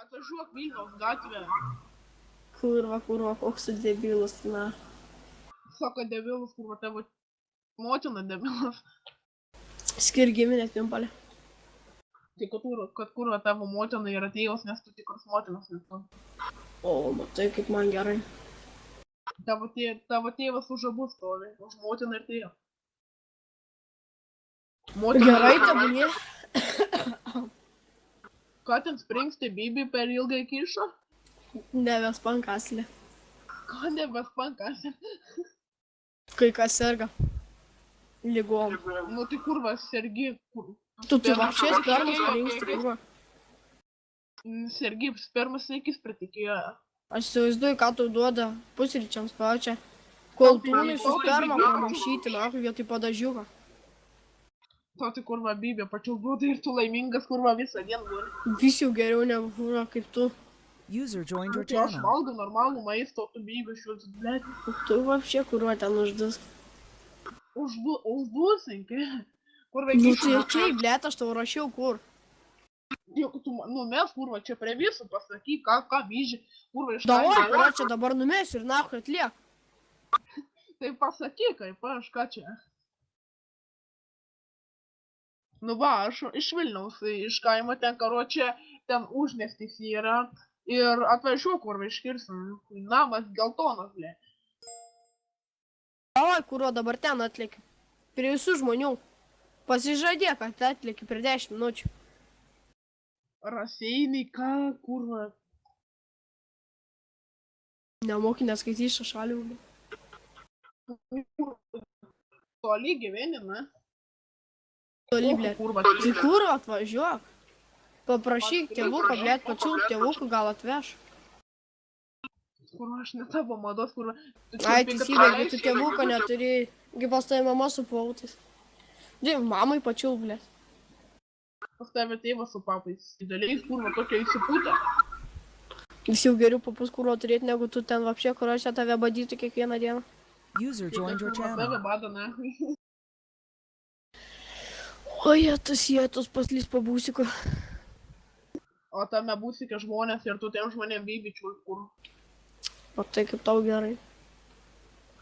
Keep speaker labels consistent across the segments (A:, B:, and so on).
A: Atvažiuok Vilniaus gatvę.
B: Kurva, koks tu debilas, na.
A: Sako debilas, kurva, tavo motina debilas.
B: Skir giminės pimpalė.
A: Tai kad kurva tavo motina yra tėvas, nes tu tikras motinas nesu.
B: O, matai, kaip man gerai.
A: Tavo tėvas už abu stovi, už motiną ir tėvą.
B: Gerai, tebūnie.
A: Ką ten springsti Bibi per ilgai kišo?
B: Neves pankaslė.
A: Ką nebespankas?
B: Kai kas serga. Ligom.
A: Nu tai kurva, sergi.
B: Tu вообще spermas springsti, kurva.
A: Sergi, spermas sveikis pritikėjo.
B: Aš įsivaizduoju, ką tau duoda pusryčiams pačią. Koltūnai su sperma pamaišyti, na, vietoj padažiuką.
A: To tai kurva Bibi, pačiau duoda ir tu laimingas kurva visą dieną guli.
B: Vis jau geriau negu kurva kaip tu.
C: User joined your
A: Tai aš
C: channel.
A: valgau normalų maistą, o tu Bibi šiuos, blėt.
B: Tu вообще kurva ten uždus.
A: Uždusinki. Kurva
B: Nu
A: kišo.
B: tai čia, blėt, aš tau rašiau kur.
A: Nu mes kurva čia prie visų pasakyk, ką Bibi. Kurva iš
B: Davai, kurva čia dabar numesiu ir nahui atliek.
A: Tai pasakyk, kaip aš, ką čia. Nu va, aš iš Vilniaus, iš kaimo ten, karočią, ten užmiestis yra. Ir atvažiuok, kurva iškirsim. Namas geltonas, blė.
B: Davai, kurva dabar ten atlieki. Prie visų žmonių. Pasižadėk, kad atlieki per 10 minučių.
A: Raseiniai, ką, kurva.
B: Nemoki neskaitys šalių.
A: Toli gyveni, ne?
B: Toli, blėt.
A: Kurva,
B: Tai kurva atvažiuok. Paprašyk tėvuką, blėt, pačiulk tėvuką, gal atveš.
A: Kurva, aš ne tavo mados, kurva.
B: Ai, teisybė, bet tu tėvuką neturėjai. Kaip pas tai mama su pautais. Dėm, mamai pačiulk, blėt.
A: Pas tave tėvas su papais. Dideliais, kurva, tokia įsipūtė.
B: Vis jau geriau papus kurvo turėti, negu tu ten vapšė, kur aš tave badytų kiekvieną dieną.
C: User joined your
A: Tave
C: channel.
A: bada, ne?
B: O jėtus paslys pabūsi, kur.
A: O tame būsike žmonės ir tu tiem žmonėm Bibičių, kur.
B: O tai kaip tau gerai.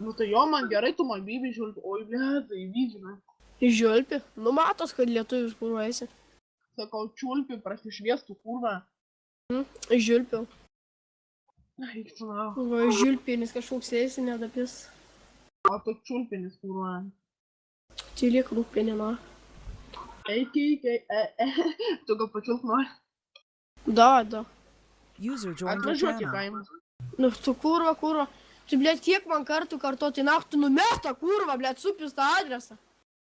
A: Nu tai jo, man gerai, tu man Bibičių, oi, blė, tai vydžina.
B: Žiulpi. Nu matos, kad lietuvius kurva esi.
A: Sakau, čiulpi, prasišviestų, kurva.
B: Žiulpiau.
A: Eik tu, na.
B: Va, žiulpinis kažkoks esi, nedapis.
A: O tu čiulpinis, kurva.
B: Tylėk rūpinė, na.
A: Eik. Tu gal pačiulp nori?
B: Da.
C: User joined your
A: Atvažiuok į
C: channel.
A: kaimą.
B: Nu, tu kurva. Tu, blėt, kiek man kartų kartuoti, tu numes tą kurvą, blėt, supis tą adresą.